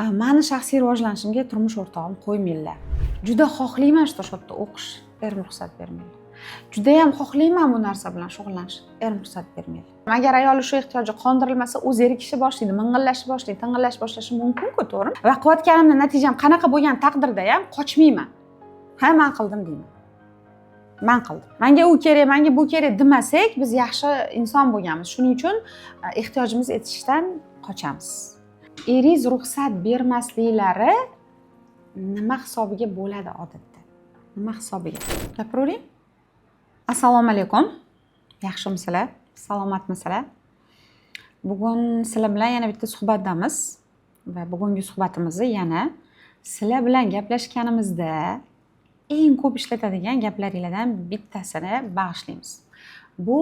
Mani shaxsiy rivojlanishimga turmush o'rtog'im qo'ymaydilar. Juda xohlayman shu yerda o'qish, erim ruxsat bermaydi. Juda ham xohlayman bu narsa bilan shug'ullanish, erim ruxsat bermaydi. Agar ayol shu ehtiyoji qondirilmasa, o'zi zerikishni boshlaydi, ming'illashni boshlaydi, ting'illash boshlashi mumkin-ku, to'g'rimi? Va qilayotganimning natijam qanaqa bo'lgan taqdirda ham qochmayman. Ha, men qildim deyman. Men qildim. Menga u kerak, menga bu kerak demasak, biz yaxshi inson bo'lganmiz. Shuning uchun ehtiyojimiz yetishdan qochamiz. Eringiz ruxsat bermasliklari nima hisobiga bo'ladi odatda? Nima hisobiga? Gapiravering. Assalomu alaykum. Yaxshimisizlar? Salomatmisizlar? Bugun sizlar bilan yana bitta suhbatdamiz va bugungi suhbatimizni yana sizlar bilan gaplashganimizda eng ko'p ishlatadigan gaplaringlardan bittasini bag'ishlaymiz. Bu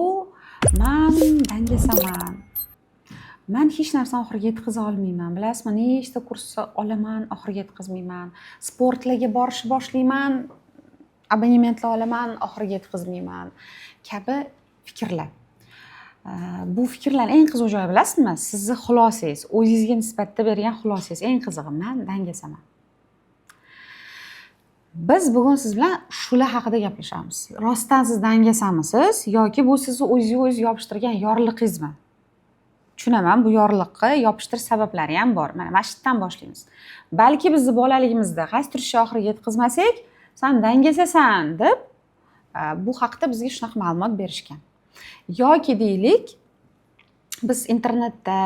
men dangasaman. Men hech narsani oxiriga yetkaza olmayman. Bilasizmi, nechta kursni olaman, oxiriga yetkazmayman. Sportlarga borishni boshlayman, abonementlar olaman, oxiriga yetkazmayman kabi fikrlar. Bu fikrlar eng qiziq joyi bilasizmi? Sizni xulosangiz, o'zingizga nisbatan bergan xulosangiz eng qizig'i. Men dangasaman. Biz bugun siz bilan shular haqida gaplashamiz. Rostdan siz dangasamisiz yoki bu sizni o'zingiz yopishtirgan yorliqingizmi? Tushunaman, bu yorliqqa yopishtirish sabablari ham bor. Mana shu yerdan boshlaymiz. Balki bizni bolaligimizda qaysi turishni oxiriga yetkazmasak, sen dangasasan deb bu haqda bizga shunaqa ma'lumot berishgan. Yoki deylik, biz internetda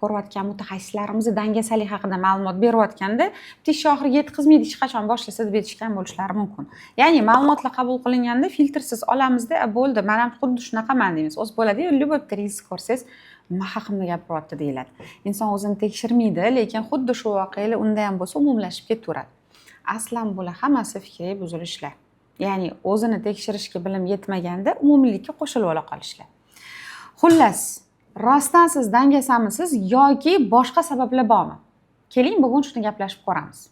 ko'rayotgan mutaxassislarimiz dangasalik haqida ma'lumot berayotganda, ish oxiriga yetkazmaydi, hech qachon boshlasa deb aytishgan bo'lishlari mumkin. Ya'ni ma'lumotlar qabul qilinganda filtrsiz olamizda, bo'ldi, men ham xuddi shunaqaman deymiz. O'z bo'ladi, любой riz ko'rsangiz, nima haqimda gapiryapti deyiladi. Inson o'zini tekshirmaydi, lekin xuddi shu voqealar unda ham bo'lsa umumlashib ketaveradi. Aslan bular hammasi fikriy buzilishlar. Ya'ni o'zini tekshirishga bilim yetmaganda umumiylikka qo'shilib ola qolishlar. Xullas, rostdan siz dangasamisiz yoki boshqa sabablar bormi? Keling, bugun shuni gaplashib ko'ramiz.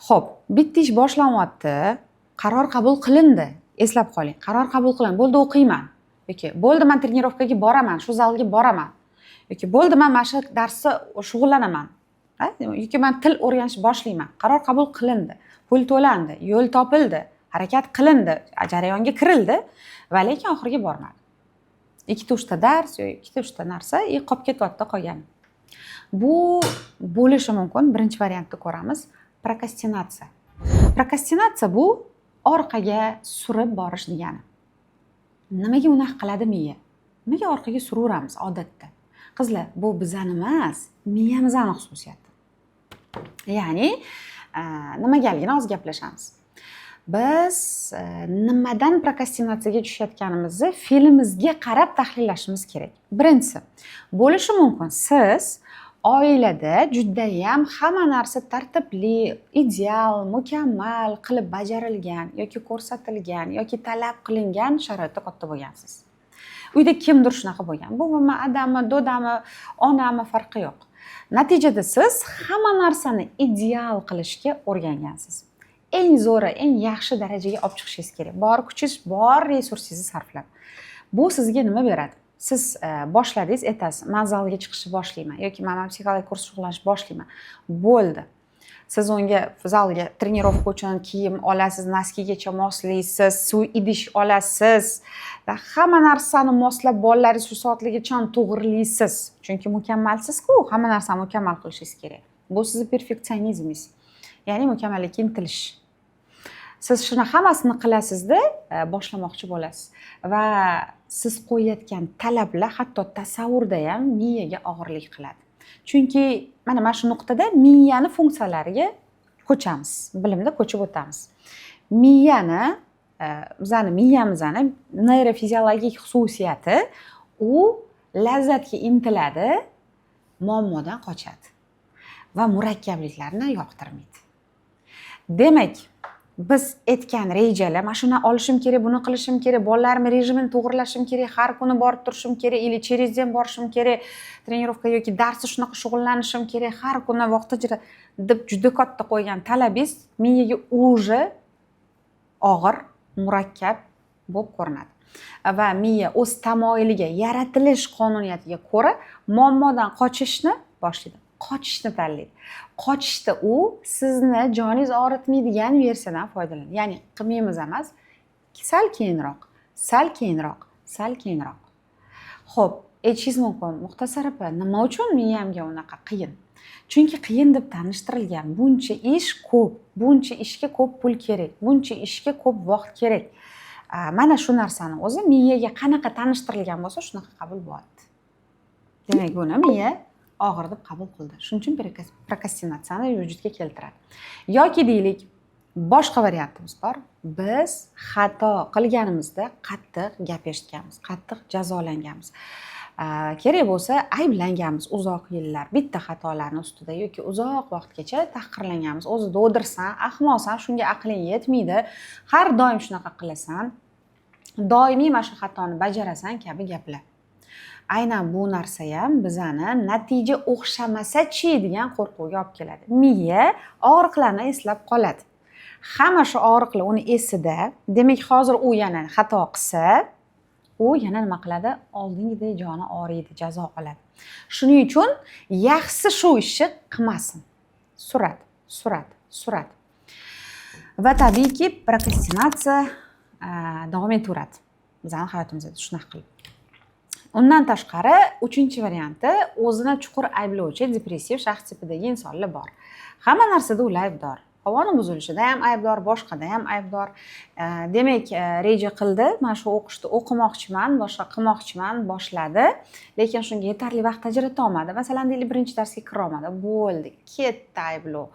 Xo'p, bitta ish boshlanyapti, qaror qabul qilindi. Eslab qoling, qaror qabul qilindi. Bo'ldi, o'qiyman. Yoki bo'ldi, men trenirovkaga boraman, shu zalga boraman. Yoki bo'ldi, men mana shu darsda shug'ullanaman. Yoki men til o'rganishni boshlayman. Qaror qabul qilindi, pul to'landi, yo'l topildi, harakat qilindi, jarayonga kirildi va lekin oxiriga bormadi. Ikkita-uchta dars yoki ikkita-uchta narsa qolib ketyapti qolgan. Bu bo'lishi mumkin. Birinchi variantni ko'ramiz. Prokrastinatsiya. Prokrastinatsiya bu orqaga surib borish degani. Nimaga unaqa qiladi miya? Nimaga orqaga suraveramiz odatda? Qizlar, bu bizani emas, miyamizning xususiyati. Ya'ni nimagaligini hozir gaplashamiz. Biz nimadan prokrastinatsiyaga tushayotganimizni filmimizga qarab tahlillashimiz kerak. Birinchisi, bo'lishi mumkin siz oilada judayam hamma narsa tartibli, ideal, mukammal qilib bajarilgan yoki ko'rsatilgan yoki talab qilingan sharoitda katta bo'lgansiz. Uyda kimdir shunaqa bo'lgan. Buvimi, adami, dodami, onami farqi yo'q. Natijada siz hamma narsani ideal qilishga o'rgangansiz. Eng zo'ri, eng yaxshi darajaga olib chiqishingiz kerak. Bor kuchingiz, bor resursingizni sarflab. Bu sizga nima beradi? Siz boshladingiz, aytasiz, men zalga chiqishni boshlayman yoki men psixologik kurs shug'ullanishni boshlayman. Bo'ldi. Siz unga zalga trenirovka uchun kiyim olasiz, naskigacha moslaysiz, suv idish olasiz va hamma narsani moslab bolalaringiz shu soatligicha to'g'rilaysiz. Chunki mukammalsiz-ku, hamma narsani mukammal qilishingiz kerak. Bu sizning perfeksionizmingiz. Ya'ni mukammallikka intilish. Siz shuni hammasini qilasizda boshlamoqchi bo'lasiz va siz qo'yayotgan talablar hatto tasavvurda ham miyaga og'irlik qiladi. Chunki mana shu nuqtada miyani funksiyalariga ko'chamiz, bilimda ko'chib o'tamiz. Miyamizning neyrofiziologik xususiyati u lazzatga intiladi, muammodan qochadi va murakkabliklarni yoqtirmaydi. Demak, biz aytgan rejalar, mana shuni olishim kerak, buni qilishim kerak, bolalarim rejimini to'g'rilashim kerak, har kuni borib turishim kerak, или через день borishim kerak, trenirovka yoki darsda shunaqa shug'ullanishim kerak, har kuni vaqtida deb juda katta qo'ygan talabingiz miyaga уже og'ir, murakkab bo'lib ko'rinadi. Va miya o'z tamoyiliga, yaratilish qonuniyatiga ko'ra muammodan qochishni boshlaydi. qochishni tanlaydi. Qochishda u sizni joningiz og'ritmaydigan versiyadan foydalanadi. Ya'ni qilmaymiz emas, sal keyinroq. Xo'p, aytishingiz mumkin, Muxtasar opa, nima uchun miyamga unaqa qiyin? Chunki qiyin deb tanishtirilgan. Buncha ish ko'p, buncha ishga ko'p pul kerak, buncha ishga ko'p vaqt kerak. Mana shu narsani o'zi miyaga qanaqa tanishtirilgan bo'lsa, shunaqa qabul bo'lyapti. Demak, buni miya og'ir deb qabul qildi. Shuning uchun prokrastinatsiyani vujudga keltiradi. Yoki deylik, boshqa variantimiz bor. Biz xato qilganimizda qattiq gap eshitganmiz, qattiq jazolanganmiz. Kerak bo'lsa ayblanganmiz uzoq yillar bitta xatolarni ustida yoki uzoq vaqtgacha tahqirlanganmiz. O'zi do'dirsan, ahmoqsan, shunga aqling yetmaydi, har doim shunaqa qilasan, doimiy mana shu xatoni bajarasan kabi gaplar. Aynan bu narsa ham bizani natija o'xshamasa-chi degan qo'rquvga olib keladi. Miya og'riqlarni eslab qoladi. Hamma shu og'riqlar uni esida. Demak, hozir u yana xato qilsa, u yana nima qiladi? Oldingidek joni og'riydi, jazo oladi. Shuning uchun yaxshisi shu ishni qilmasin. Surat. Va tabiiyki, prokrastinatsiya davom etaveradi. Bizning hayotimizda shunaqa qilib. Undan tashqari, 3-varianti o'zini chuqur ayblovchi depressiv shaxs tipidagi insonlar bor. Hamma narsada ular aybdor. Havoni buzilishida ham aybdor, boshqada ham aybdor. Demak, reja qildi, mana shu o'qishni o'qimoqchiman, boshqa qilmoqchiman, boshladi, lekin shunga yetarli vaqt ajrata olmadi. Masalan, deylik, birinchi darsga kira olmadi. Bo'ldi, ketdi ayblov.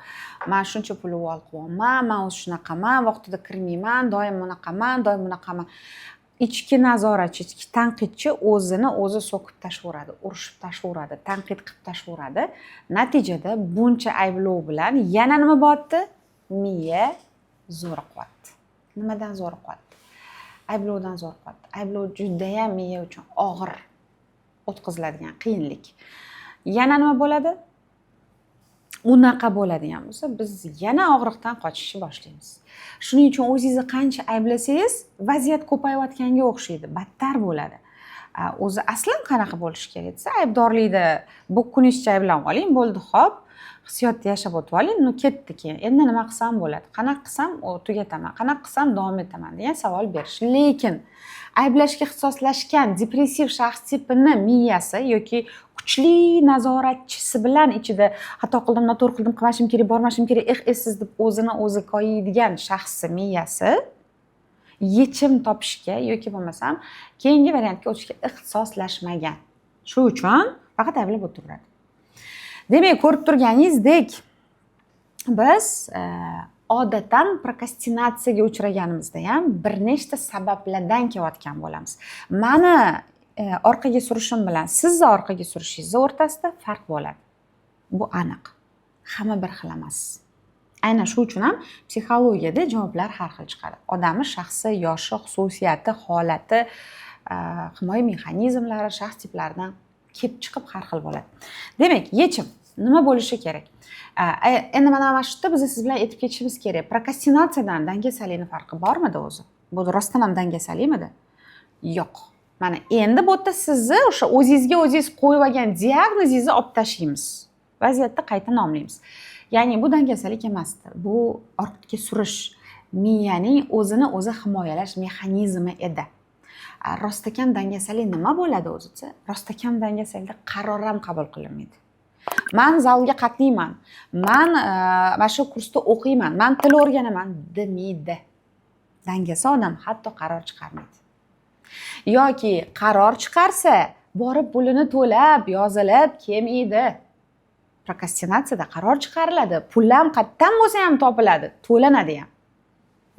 Men shuncha pul olib qo'yaman, men o'zi shunaqaman, vaqtida kirmayman, doim bunaqaman. Ichki nazoratchi, ichki tanqidchi o'zini o'zi so'kib tashlayveradi, urishib tashlayveradi, tanqid qilib tashlayveradi. Natijada buncha ayblov bilan yana nima bo'lyapti? Miya zo'riqyapti. Nimadan zo'riqyapti? Ayblovdan zo'riqyapti. Ayblov juda ham miya uchun og'ir o'tkaziladigan qiyinlik. Yana nima bo'ladi? Unaqa bo'ladigan bo'lsa, biz yana og'riqdan qochishni boshlaymiz. Shuning uchun o'zingizni qancha ayblasangiz, vaziyat ko'payayotganga o'xshaydi, battar bo'ladi. O'zi aslan qanaqa bo'lishi kerak desa, aybdorlikda bu kuningizcha ayblanib oling, bo'ldi, xo'p, hissiyotda yashab o'tib oling, ketdi keyin. Endi nima qilsam bo'ladi? Qanaqa qilsam tugataman, qanaqa qilsam davom etaman degan savol berish. Lekin ayblashga ixtisoslashgan depressiv shaxs tipini miyasi yoki kuchli nazoratchisi bilan ichida xato qildim, noto'g'ri qildim, qilmashim kerak, bormashim kerak, esiz deb o'zini o'zi koyiydigan shaxsning miyasi yechim topishga yoki bo'lmasam keyingi variantga o'tishga ixtisoslashmagan. Shu uchun faqat ayblab o'tiradi. Demak, ko'rib turganingizdek, biz odatdan prokrastinatsiyaga uchraganimizda ham bir nechta sabablardan kelayotgan bo'lamiz. Mani orqaga surishim bilan sizni orqaga surishingiz o'rtasida farq bo'ladi. Bu aniq. Hamma bir xil emas. Aynan shu uchun ham psixologiyada javoblar har xil chiqadi. Odamning shaxsi, yoshi, xususiyati, holati, himoya mexanizmlari, shaxs tiplaridan kelib chiqib har xil bo'ladi. Demak, yechim nima bo'lishi kerak? Endi mana shu yerda biz siz bilan aytib ketishimiz kerak. Prokrastinatsiyadan dangasalikning farqi bormidi o'zi? Bu rostdan ham dangasalikmidi? Yo'q. Mana endi bu yerda sizni o'sha o'zingizga o'zingiz qo'yib olgan diagnozingizni olib tashlaymiz. Vaziyatni qayta nomlaymiz. Ya'ni bu dangasalik emasdir. Bu orqaga surish, miyaning o'zini o'zi himoyalash mexanizmi edi. Rostakam dangasalik nima bo'ladi o'zi? Rostakam dangasalikda qaror ham qabul qilinmaydi. Men zalga qatnayman. Men mana shu kursda o'qiyman. Men til o'rganaman demaydi. Dangasa odam hatto qaror chiqarmaydi. Yoki qaror chiqarsa, borib pulini to'lab, yozilib kelmaydi. Prokrastinatsiyada qaror chiqariladi, pul ham qayerdan bo'lsa ham topiladi, to'lanadi ham.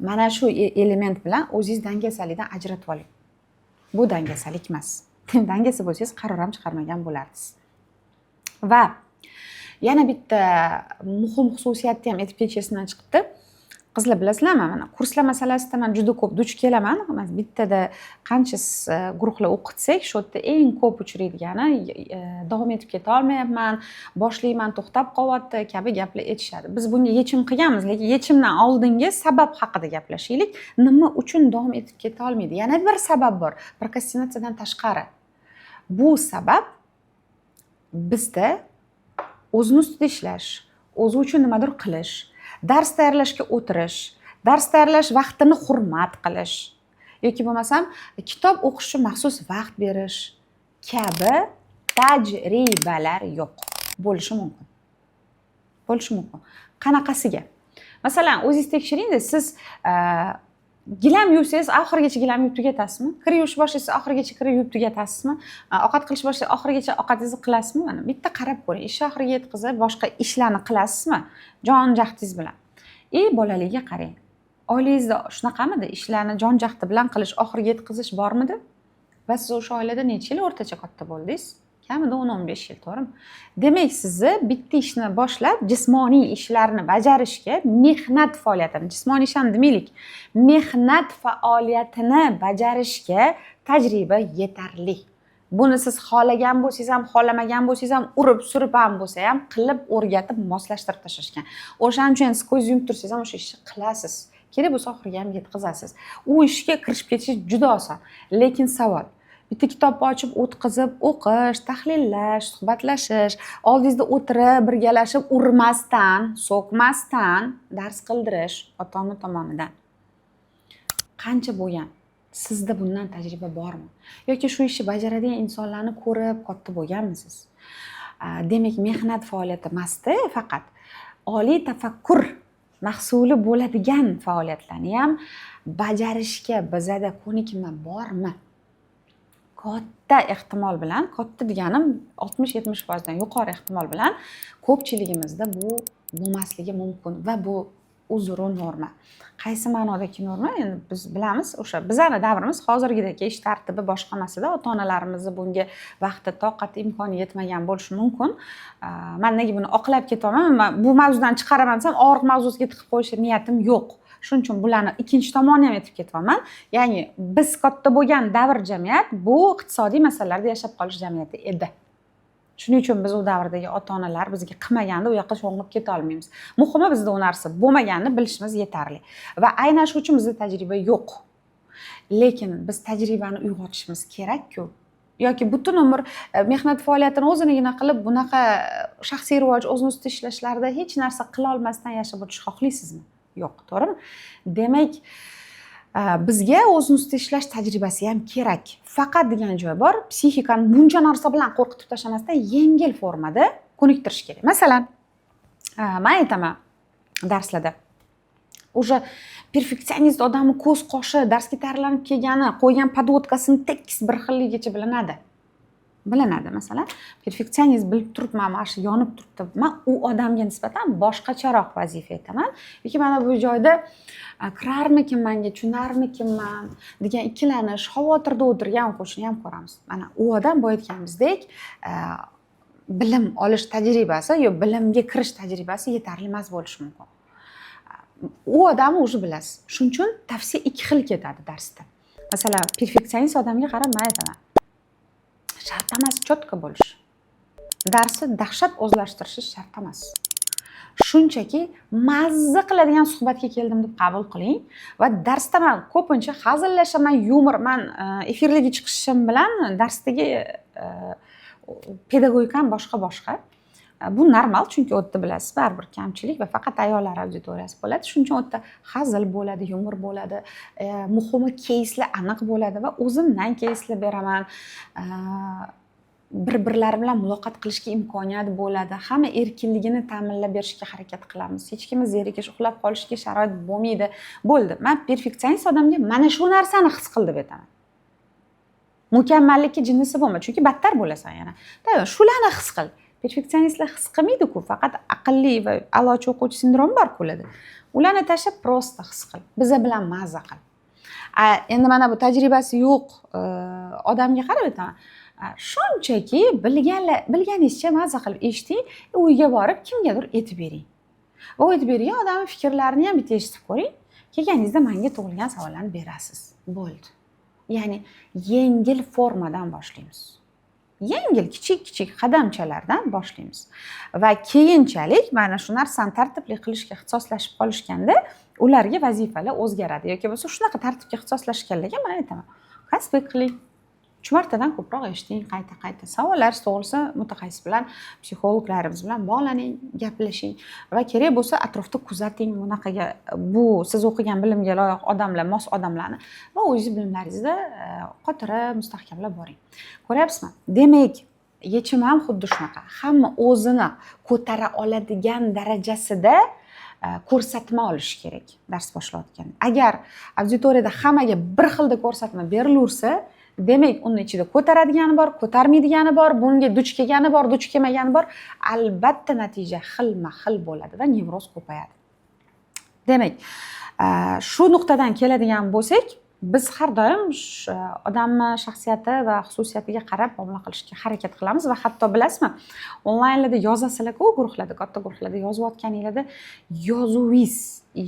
Mana shu element bilan o'zingiz dangasalikdan ajratib oling. Bu dangasalik emas. Dangasa bo'lsangiz qaror ham chiqarmagan bo'lardingiz. Va yana bitta muhim xususiyatni ham aytib ketishimdan chiqibdi. Qizlar bilasizlarmi, mana kurslar masalasida men juda ko'p duch kelaman. Bittada qancha guruhlar o'qitsak, shu yerda eng ko'p uchraydigani davom etib keta olmayapman, boshlayman, to'xtab qolyapti kabi gaplar aytishadi. Biz bunga yechim qilganmiz, lekin yechimdan oldingi sabab haqida gaplashaylik. Nima uchun davom etib keta olmaydi? Yana bir sabab bor, prokrastinatsiyadan tashqari. Bu sabab bizda o'zini ustida ishlash, o'zi uchun nimadir qilish, dars tayyorlashga o'tirish, dars tayyorlash vaqtini hurmat qilish yoki bo'lmasam kitob o'qish uchun maxsus vaqt berish kabi tajribalar yo'q. Bo'lishi mumkin. Bo'lishi mumkin. Qanaqasiga? Masalan, o'zingiz tekshiringda, siz gilam yuvsangiz, oxirigacha gilam yuvib tugatasizmi? Kir yuvishni boshlaysiz, oxirigacha kir yuvib tugatasizmi? Ovqat qilishni boshlaysiz, oxirigacha ovqatingizni qilasizmi? Mana bitta qarab ko'ring. Ishni oxiriga yetkazib, boshqa ishlarni qilasizmi? Jon-jahtingiz bilan. Bolalikka qarang. Oilangizda shunaqamidi? Ishlarni jon-jahdi bilan qilish, oxiriga yetkazish bormidi? Va siz o'sha oilada necha yil o'rtacha katta bo'ldingiz? Kamida 10-15 yil, to'g'rimi? Demak, sizni bitta ishni boshlab, jismoniy ishlarni bajarishga, mehnat faoliyatini, jismoniy ish ham demaylik, mehnat faoliyatini bajarishga tajriba yetarli. Buni siz xohlagan bo'lsangiz ham, xohlamagan bo'lsangiz ham, urib-surib ham bo'lsa ham qilib, o'rgatib, moslashtirib tashlashgan. O'shaning uchun siz ko'z yumib tursangiz ham o'sha ishni qilasiz. Kerak bo'lsa oxiriga ham yetkazasiz. U ishga kirishib ketish juda oson. Lekin savol, bitta kitobni ochib o'tkazib, o'qish, tahlillash, suhbatlashish, oldingizda o'tirib, birgalashib, urmasdan, so'kmasdan dars qildirish ota-ona tomonidan qancha bo'lgan? Sizda bundan tajriba bormi? Yoki shu ishni bajaradigan insonlarni ko'rib katta bo'lganmisiz? Demak, mehnat faoliyati emasda, faqat oliy tafakkur mahsuli bo'ladigan faoliyatlarni ham bajarishga bizada ko'nikma bormi? Katta ehtimol bilan, katta deganim 60-70% dan yuqori ehtimol bilan ko'pchiligimizda bu bo'lmasligi mumkin va bu uzru norma. Qaysi ma'nodagi norma? Endi biz bilamiz, o'sha bizning davrimiz hozirgidek ish tartibi boshqa emasda, ota-onalarimizni bunga vaqti, toqati, imkoni yetmagan bo'lishi mumkin. Men nega buni oqlab ketaman? Bu mavzudan chiqaraman desam, og'riq mavzusiga tiqib qo'yish niyatim yo'q. Shuning uchun bularni ikkinchi tomoni ham aytib ketaman. Ya'ni biz katta bo'lgan davr jamiyat bu iqtisodiy masalalarda yashab qolish jamiyati edi. Shuning uchun biz u davrdagi ota-onalar bizga qilmaganda u yoqqa sho'ng'ib keta olmaymiz. Muhimi bizda u narsa bo'lmaganini bilishimiz yetarli. Va aynan shu uchun bizda tajriba yo'q. Lekin biz tajribani uyg'otishimiz kerak-ku. Yoki butun umr mehnat faoliyatini o'zinigina qilib, bunaqa shaxsiy rivoj, o'zini ustida ishlashlarda hech narsa qila olmasdan yashab o'tishni xohlaysizmi? Yo'q, to'g'rimi? Demak, bizga o'zini ustida ishlash tajribasi ham kerak. Faqat degan joy bor, psixikani buncha narsa bilan qo'rqitib tashlamasdan yengil formada ko'niktirish kerak. Masalan, men aytaman darslarda, o'sha perfeksionist odamni ko'z qoshi darsga tayyorlanib kelgani, qo'ygan podvodkasini tekis bir xilligicha bilinadi. Masalan, perfeksionist bilib turibman, mana shu yonib turibdi. Men u odamga nisbatan boshqacharoq vazifa aytaman. Yoki mana bu joyda kirarmikinmanga, tushunarmikinman degan ikkilanish, xavotirda o'tirgan o'quvchini ham ko'ramiz. Mana u odam bu aytganimizdek, bilim olish tajribasi yo bilimga kirish tajribasi yetarli emas bo'lishi mumkin. U odamni o'zi bilasiz. Shuning uchun tavsiya ikki xil ketadi darsda. Masalan, perfeksionist odamga qarab men aytaman, shart emas cho'tka bo'lish. Darsni dahshat o'zlashtirish shart emas. Shunchaki mazza qiladigan suhbatga keldim deb qabul qiling va darsda men ko'pincha hazillashaman, yumor, men efirga chiqishim bilan darsdagi pedagogikam boshqa. Bu normal, chunki o'tda bilasiz, baribir kamchilik va faqat ayollar auditoriyasi bo'ladi. Shuning uchun o'tda hazil bo'ladi, yumor bo'ladi, muhimi keyslar aniq bo'ladi va o'zimdan keyslar beraman. Bir-birlari bilan muloqot qilishga imkoniyat bo'ladi. Hamma erkinligini ta'minlab berishga harakat qilamiz. Hech kimni zerikish, uxlab qolishiga sharoit bo'lmaydi. Bo'ldi. Men perfeksionist odamga mana shu narsani his qil deb aytaman. Mukammallikka jinnisi bo'lma, chunki battar bo'lasan yana. Shularni his qil. Perfeksionistlar his qilmaydi-ku, faqat aqlli va a'lochi o'quvchi sindromi bor qo'lida. Ularni tashlab prosta his qil. Biza bilan mazza qil. Endi mana bu tajribasi yo'q odamga qarab aytaman. Shunchaki bilganingizcha mazza qilib eshiting, uyga borib kimgadir aytib bering. Va aytib bergan odamning fikrlarini ham bitta eshitib ko'ring. Kelganingizda menga tug'ilgan savollarni berasiz. Bo'ldi. Ya'ni yengil formadan boshlaymiz. Yengil, kichik qadamchalardan boshlaymiz. Va keyinchalik mana shu narsani tartibli qilishga ixtisoslashib qolishganda ularga vazifalar o'zgaradi. Yoki bo'lsa shunaqa tartibga ixtisoslashganlarga men aytaman, kasb qiling. 3 martadan ko'proq eshiting, qayta savollaringiz tug'ilsa mutaxassis bilan, psixologlarimiz bilan bog'laning, gaplashing va kerak bo'lsa atrofda kuzating bunaqaga bu siz o'qigan bilimga loyiq odamlar, mos odamlarni va o'zingiz bilimlaringizni qotirib, mustahkamlab boring. Ko'ryapsizmi? Demak, yechim ham xuddi shunaqa. Hamma o'zini ko'tara oladigan darajasida ko'rsatma olish kerak dars boshlayotgan. Agar auditoriyada hammaga bir xilda ko'rsatma berilaversa, demak, uning ichida ko'taradigani bor, ko'tarmaydigani bor, bunga duch kelgani bor, duch kelmagani bor. Albatta natija xilma-xil bo'ladi va nevroz ko'payadi. Demak, shu nuqtadan keladigan bo'lsak, biz har doim odamni shaxsiyati va xususiyatiga qarab muomala qilishga harakat qilamiz va hatto bilasizmi, onlaynlarda yozasizlar-ku, guruhlarda, katta guruhlarda yozayotganinglarda yozuvingiz,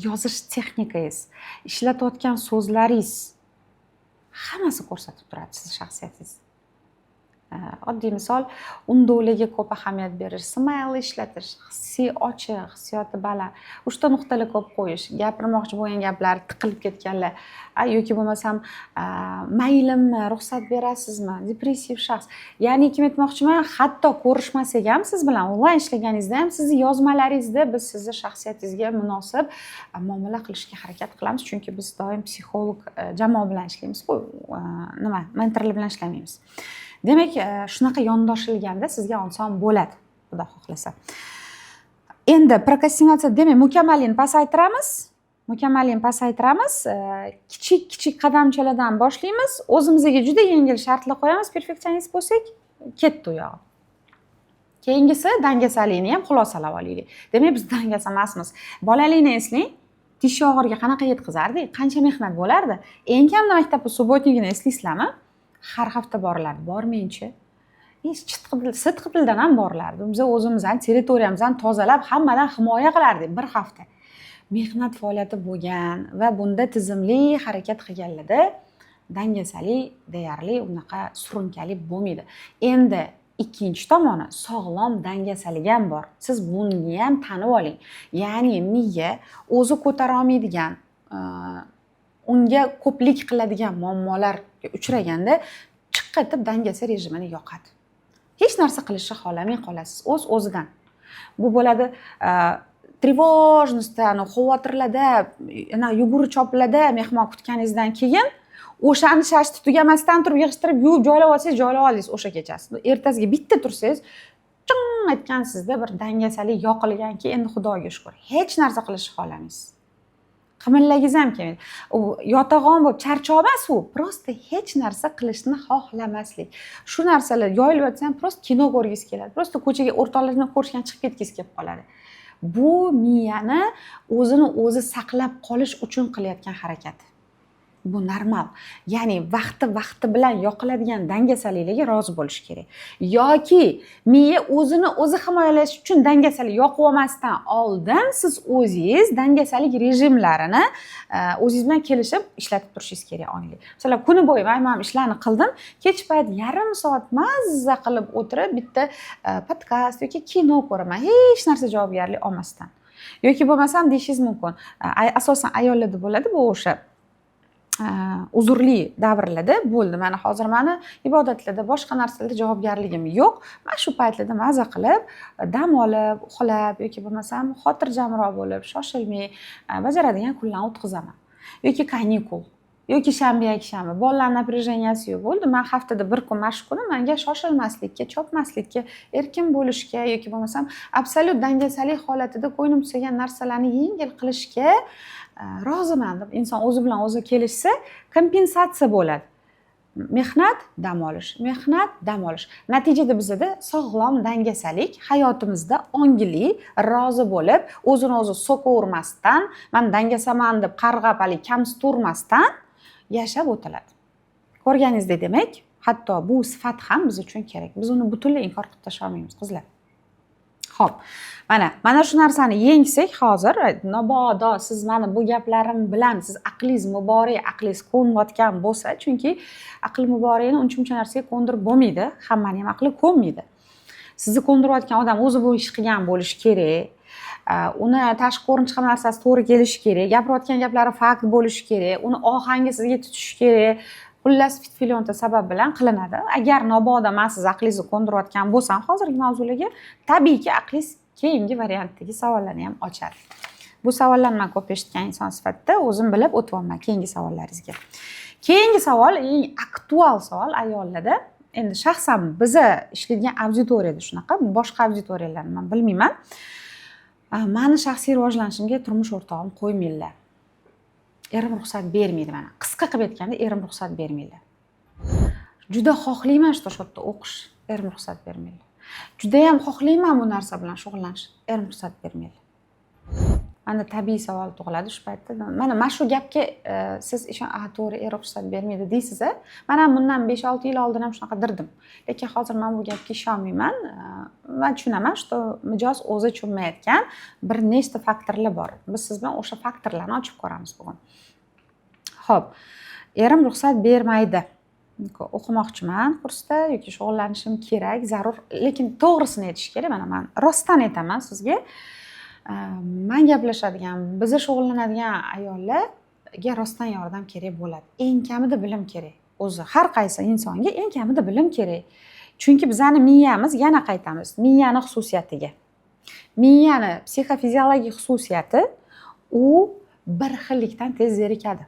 yozish texnikangiz, ishlatayotgan so'zlaringiz hammasi ko'rsatib turadi siz shaxsiyatingiz. Oddiy misol, undovlarga ko'p ahamiyat berish, smile ishlatish, hissiy ochiq, hissiyoti baland, uchta nuqtalar ko'p qo'yish, gapirmoqchi bo'lgan gaplar tiqilib ketganlar, yoki bo'lmasam maylimmi, ruxsat berasizmi, depressiv shaxs. Ya'ni kim aytmoqchiman, hatto ko'rishmasak ham siz bilan onlayn ishlaganingizda ham sizni yozmalaringizda biz sizni shaxsiyatingizga munosib muomala qilishga harakat qilamiz, chunki biz doim psixolog jamoa bilan ishlaymiz-ku, mentorlar bilan ishlamaymiz. Demak, shunaqa yondoshilganda sizga oson bo'ladi, xudo xohlasa. Endi prokrastinatsiya demak, mukammallikni pasaytiramiz. Kichik qadamchalardan boshlaymiz. O'zimizga juda yengil shartlar qo'yamiz, perfeksionist bo'lsak, ketdi u yog'i. Keyingisi dangasalikni ham xulosalab olaylik. Demak, biz dangasa emasmiz. Bolalikni eslang, tish yog'riga qanaqa yetkazardik, qancha mehnat bo'lardi. Eng kamida maktabda subbotnigini eslaysizlarmi? Har hafta borilardi, bormangchi. Sidqi dildan ham borilardi. Biz o'zimizdan territoriyamizni tozalab, hammadan himoya qilardik bir hafta. Mehnat faoliyati bo'lgan va bunda tizimli harakat qilganlarda dangasalik deyarli unaqa surunkali bo'lmaydi. Endi ikkinchi tomoni sog'lom dangasalik ham bor. Siz buni ham tanib oling. Ya'ni miya o'zi ko'tara olmaydigan, unga ko'plik qiladigan muammolarga uchraganda chiqib dangasa rejimini yoqadi. Hech narsa qilishni xohlamay qolasiz o'z-o'zidan. Bu bo'ladi trevojnostda, xavotirlarda, yugurib choplarda mehmon kutganingizdan keyin o'shani shashti tugamasdan turib yig'ishtirib yuvib joylab olsangiz, joylab oldingiz o'sha kechasi. Ertasiga bitta tursangiz, ching aytgansizda bir dangasalik yoqilganki, endi Xudoga shukr, hech narsa qilishni xohlamaysiz. Qimillagingiz ham kelmaydi. U yotag'on bo'lib charchoq emas u, prosta hech narsa qilishni xohlamaslik. Shu narsalar yoyilib yotsa ham prosta kino ko'rgingiz keladi. Prosta ko'chaga o'rtoqlarni ko'rishgan chiqib ketgingiz kelib qoladi. Bu miyani o'zini o'zi saqlab qolish uchun qilayotgan harakat. Bu normal. Ya'ni vaqti bilan yoqiladigan dangasaliklarga rozi bo'lish kerak. Yoki miya o'zini o'zi himoyalash uchun dangasalik yoqib olmasdan oldin siz o'zingiz dangasalik rejimlarini o'zingiz bilan kelishib ishlatib turishingiz kerak ongli. Masalan, kuni bo'yi men ishlarni qildim, kech payt yarim soat mazza qilib o'tirib bitta podkast yoki kino ko'raman, hech narsa javobgarlik olmasdan. Yoki bo'lmasam deyishingiz mumkin. Asosan ayollarda bo'ladi bu o'sha uzrli davrlarda bo'ldi. Mana hozir meni ibodatlarda, boshqa narsalarda javobgarligim yo'q. Men shu paytlarda maza qilib, dam olib, uxlab yoki bo'lmasam xotirjamroq bo'lib, shoshilmay bajaradigan kunlarni o'tkazaman. Yoki kanikul, yoki shanba yakshanba, bolalar naprejeniyasi yo'q bo'ldi. Men haftada bir kun mana shu kuni menga shoshilmaslikka, chopmaslikka, erkin bo'lishga yoki bo'lmasam absolyut dangasalik holatida ko'nglim tutgan narsalarni yengil qilishga roziman deb inson o'zi bilan o'zi kelishsa, kompensatsiya bo'ladi. Mehnat, dam olish, mehnat, dam olish. Natijada bizda sog'lom dangasalik hayotimizda ongli, rozi bo'lib, o'zini o'zi so'kavermasdan, men dangasaman deb qarg'ab, kamsiturmasdan yashab o'tiladi. Ko'rganingizdek, demak, hatto bu sifat ham biz uchun kerak. Biz uni butunlay inkor qilib tashlay olmaymiz, qizlar. Xo'p, mana shu narsani yengsak hozir, mabodo siz meni bu gaplarim bilan siz aqlingiz muborak, aqlingiz ko'nayotgan bo'lsa, chunki aql muborakni uncha narsaga ko'ndirib bo'lmaydi, hammaning ham aqli ko'nmaydi. Sizni ko'ndirayotgan odam o'zi bu ish qilgan bo'lishi kerak. Uni tashqi ko'rinish ham narsasi to'g'ri kelishi kerak, gapirayotgan gaplari fakt bo'lishi kerak, uni ohangi sizga tutishi kerak. Xullas fitfilonta sabab bilan qilinadi. Agar mabodo men siz aqlingizni qo'ndirayotgan bo'lsam hozirgi mavzularga, tabiiyki aqlingiz keyingi variantdagi savollarni ham ochadi. Bu savollarni men ko'p eshitgan inson sifatida o'zim bilib o'tyapman keyingi savollaringizga. Keyingi savol eng aktual savol ayollarda. Endi shaxsan biza ishlaydigan auditoriyada shunaqa, boshqa auditoriyalarni men bilmayman. Meni shaxsiy rivojlanishimga turmush o'rtog'im qo'ymaydilar. Erim ruxsat bermaydi mana. Qisqa qilib aytganda erim ruxsat bermaydi. Juda xohlayman shu yerda o'qish, erim ruxsat bermaydi. Juda ham xohlayman bu narsa bilan shug'ullanish, erim ruxsat bermaydi. Mana tabiiy savol tug'iladi shu paytda. Mana shu gapga siz to'g'ri erim ruxsat bermaydi deysiz. Mana bundan 5-6 yil oldin ham shunaqa dirdim. Lekin hozir men bu gapga ishonmayman. Men tushunaman, что mijoz o'zi tushunmayotgan bir nechta faktorlar bor. Biz siz bilan o'sha faktorlarni ochib ko'ramiz bugun. Xo'p, erim ruxsat bermaydi. O'qimoqchiman kursda yoki shug'ullanishim kerak, zarur, lekin to'g'risini aytish kerak. Mana men rostdan aytaman sizga. Men gaplashadigan, bizni shug'ullanadigan ayollarga rostdan yordam kerak bo'ladi. Eng kamida bilim kerak. O'zi har qaysi insonga eng kamida bilim kerak. Chunki bizani miyamiz, yana qaytamiz, miyani xususiyatiga. Miyani psixofiziologik xususiyati u bir xillikdan tez zerikadi.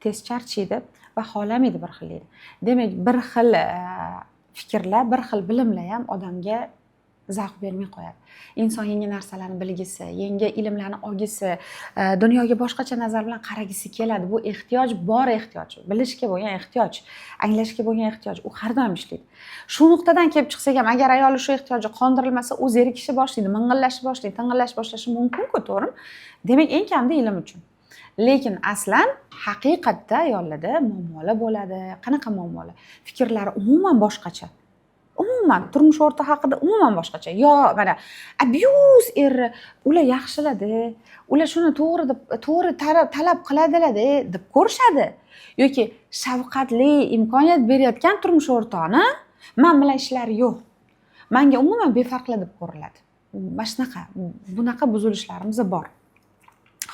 Tez charchaydi va xohlamaydi bir xillikni. Demak, bir xil fikrlar, bir xil bilimlar ham odamga zavq bermay qo'yadi. Inson yangi narsalarni bilgisi, yangi ilmlarni olgisi, dunyoga boshqacha nazar bilan qaragisi keladi. Bu ehtiyoj bor ehtiyoj, bilishga bo'lgan ehtiyoj, anglashga bo'lgan ehtiyoj, u har doim ishlaydi. Shu nuqtadan kelib chiqsak ham, agar ayol shu ehtiyoji qondirilmasa, u zerikishni boshlaydi, ming'illashni boshlaydi, ting'illash boshlashi mumkin-ku, to'g'rimi? Demak, eng kamida ilm uchun. Lekin aslan haqiqatda ayollarda muammolar bo'ladi. Qanaqa muammolar? Fikrlari umuman boshqacha. Umuman turmush o'rtog'i haqida umuman boshqacha. Yo, mana abuse ular yaxshiladi. Ular shuni to'g'ri talab qiladilar-da deb ko'rishadi. Yoki shafqatli imkoniyat berayotgan turmush o'rtog'ini men bilan ishlari yo'q. Menga umuman befarqli deb ko'riladi. Mana shunaqa, bunaqa buzilishlarimiz bor.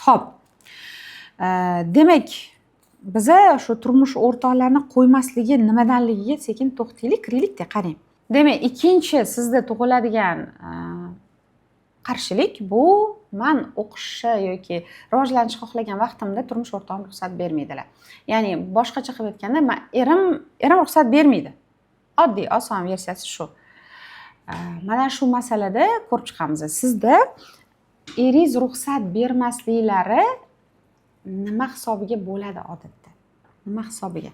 Xo'p. Demak, biza shu turmush o'rtoqlarni qo'ymasligi nimadanligiga sekin to'xtaylik, kiraylik-da, qarang. Demak, ikkinchi sizda tug'iladigan qarshilik bu men o'qishni yoki rivojlanishni xohlagan vaqtimda turmush o'rtog'im ruxsat bermaydilar. Ya'ni boshqacha qilib aytganda, erim ruxsat bermaydi. Oddiy, oson versiyasi shu. Mana shu masalada ko'rib chiqamiz. Sizda eringiz ruxsat bermasliklari nima hisobiga bo'ladi odatda? Nima hisobiga?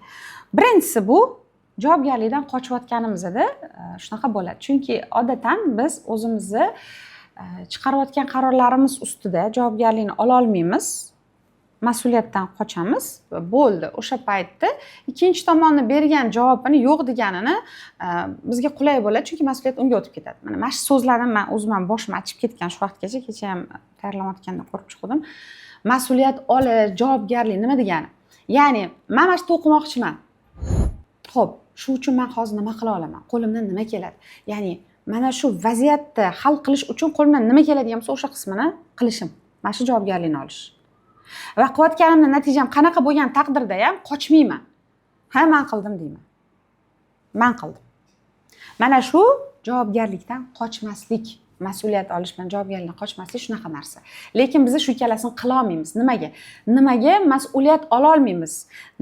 Birinchisi bu javobgarlikdan qochayotganimizda shunaqa bo'ladi. Chunki odatdan biz o'zimizni chiqarayotgan qarorlarimiz ustida javobgarlikni ola olmaymiz. Mas'uliyatdan qochamiz. Bo'ldi. O'sha paytda ikkinchi tomonning bergan javobini yo'q deganini bizga qulay bo'ladi, chunki mas'uliyat unga o'tib ketadi. Mana shu so'zlarni men o'zim ham boshim achib ketgan shu vaqtgacha, kecha ham tayyorlanayotganda ko'rib chiqdim. Mas'uliyat olish, javobgarlik nima degani? Ya'ni, men mana shu o'qimoqchiman. Xo'p, shu uchun men hozir nima qila olaman? Qo'limdan nima keladi? Ya'ni, mana shu vaziyatni hal qilish uchun qo'limdan nima keladigan bo'lsa, o'sha qismini qilishim. Mana shu javobgarlikni olish. Va qilayotganimning natijam qanaqa bo'lgan taqdirda ham qochmayman. Ha, men qildim deyman. Men qildim. Mana shu javobgarlikdan qochmaslik, mas'uliyat olish bilan javobgarlikdan qochmaslik shunaqa narsa. Lekin biz shu ikkalasini qila olmaymiz. Nimaga? Nimaga mas'uliyat ola olmaymiz?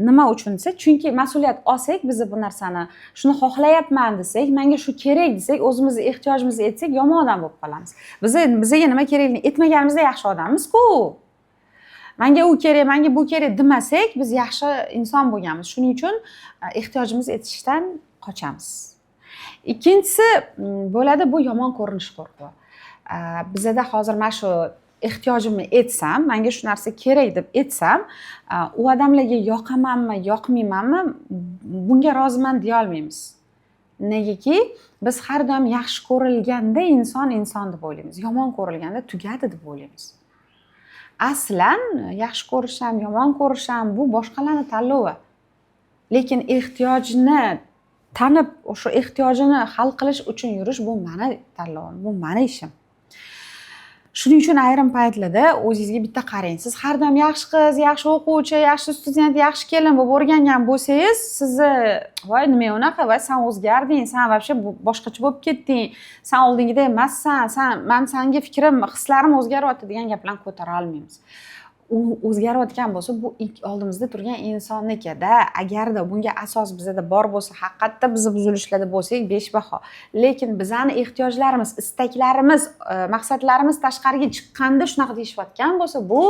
Nima uchun desa, chunki mas'uliyat olsak, biz bu narsani shuni xohlayapman desak, menga shu kerak desak, o'zimizni ehtiyojimizni aytsak, yomon odam bo'lib qolamiz. Bizga nima kerakligini aytmaganimizda yaxshi odammiz-ku. Menga u kerak, menga bu kerak demasak, biz yaxshi inson bo'lganmiz. Shuning uchun ehtiyojimizni aytishdan qochamiz. Ikkinchisi bo'ladi, bu yomon ko'rinish qo'rquvi. Bizda hozir mana shu ehtiyojimni aytsam, menga shu narsa kerak deb aytsam, u odamlarga yoqamanmi, yoqmaymanmi, bunga roziman deya olmaymiz. Negaki, biz har doim yaxshi ko'rilganda inson deb o'ylaymiz. Yomon ko'rilganda tugadi deb o'ylaymiz. Aslan yaxshi ko'rish ham, yomon ko'rish ham bu boshqalarning tanlovi. Lekin ehtiyojni tanib, o'sha ehtiyojini hal qilish uchun yurish bu meni tanlovim, bu meni ishim. Shuning uchun ayrim paytlarda o'zingizga bitta qarang. Siz har doim yaxshi qiz, yaxshi o'quvchi, yaxshi student, yaxshi kelin bo'lib o'rgangan bo'lsangiz, sizni voy nima unaqa, voy sen o'zgarding, sen вообще boshqacha bo'lib ketding, sen oldingidek emassan, men senga fikrim, hislarim o'zgaryapti degan gaplarni ko'tara olmaymiz. U o'zgarayotgan bo'lsa, bu oldimizda turgan insonnikida. Agarda bunga asos bizda bor bo'lsa, haqiqatda biz buzilishlarda bo'lsak 5 baho. Lekin bizning ehtiyojlarimiz, istaklarimiz, maqsadlarimiz tashqariga chiqqanda shunaqa deyishayotgan bo'lsa, bu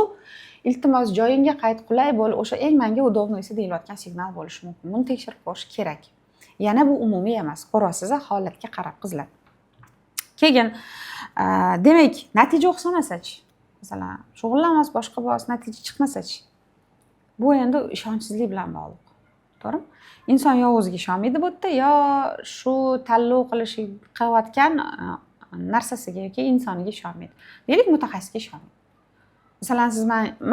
iltimos joyingga qayt, qulay bo'l, o'sha eng menga удобноysi deyilayotgan signal bo'lishi mumkin. Buni tekshirib ko'rish kerak. Yana bu umumiy emas. Ko'rasiz, holatga qarab qizlar. Keyin demak, natija o'xshamasachi, masalan, shug'ullanmas boshqa bo'lsa, natija chiqmasachi, bu endi ishonchsizlik bilan bog'liq. To'g'rimi? Inson yo o'ziga ishonmaydi bu yerda, yo shu tanlov qilayotgan narsasiga yoki insoniga ishonmaydi. Deylik, mutaxassisga ishonmaydi. Masalan, siz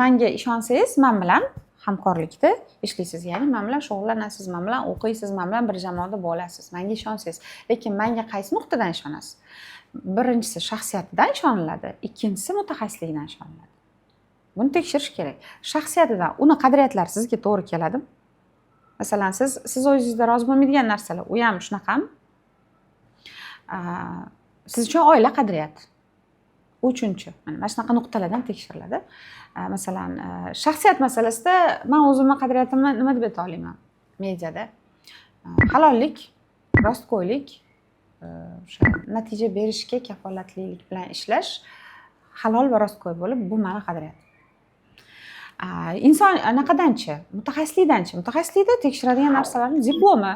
menga ishonsangiz, men bilan hamkorlikda ishlaysiz, ya'ni men bilan shug'ullanasiz, men bilan o'qiysiz, men bilan bir jamoada bo'lasiz. Menga ishonsangiz, lekin menga qaysi nuqtadan ishonasiz? Birinchisi shaxsiyatidan ishoniladi, ikkinchisi mutaxassisligidan ishoniladi. Buni tekshirish kerak. Shaxsiyatidan, uni qadriyatlari sizga to'g'ri keladimi? Masalan, siz o'zingizda rozi bo'lmaydigan narsalar, u ham shunaqami? Siz uchun oila qadriyati. Uchinchi, mana shunaqa nuqtalardan tekshiriladi. Masalan, shaxsiyat masalasida men o'zimning qadriyatimni nima deb ayta olaman? Mediada halollik, rostgo'ylik, o'sha natija berishga kafolatlilik bilan ishlash, halol va rostgo'y bo'lib, bu meni qadriyatim. Inson anaqadanchi, mutaxassislikdanchi. Mutaxassislikda tekshiradigan narsalarning diplomi,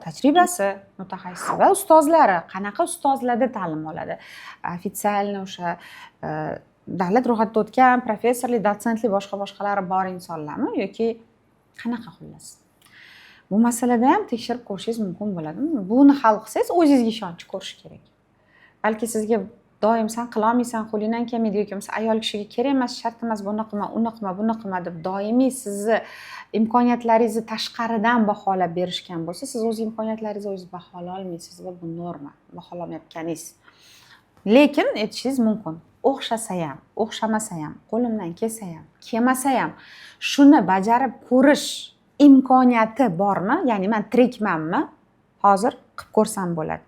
tajribasi, mutaxassisi va ustozlari, qanaqa ustozlarda ta'lim oladi. Ofitsialni o'sha davlat ro'yxatida o'tgan professorlik, dotsentlik, boshqalari bor insonlarmi yoki qanaqa xullas? Bu masalada ham tekshirib ko'rishingiz mumkin bo'ladi. Buni hal qilsangiz, o'zingizga ishonch ko'rish kerak. Balki sizga doim sen qila olmaysan, qo'lingdan kelmaydi yoki ayol kishiga kerak emas, shart emas, buni qilma, uni qilma, buni qilma deb doimiy sizni imkoniyatlaringizni tashqaridan baholab berishgan bo'lsa, siz o'z imkoniyatlaringizni o'zingiz bahola olmaysiz va bu norma, baholamayotganingiz. Lekin aytishingiz mumkin. O'xshasa ham, o'xshamasa ham, qo'limdan kelsa ham, kelmasa ham, shuni bajarib ko'rish imkoniyati bormi? Ya'ni men tirikmanmi? Hozir qilib ko'rsam bo'ladi.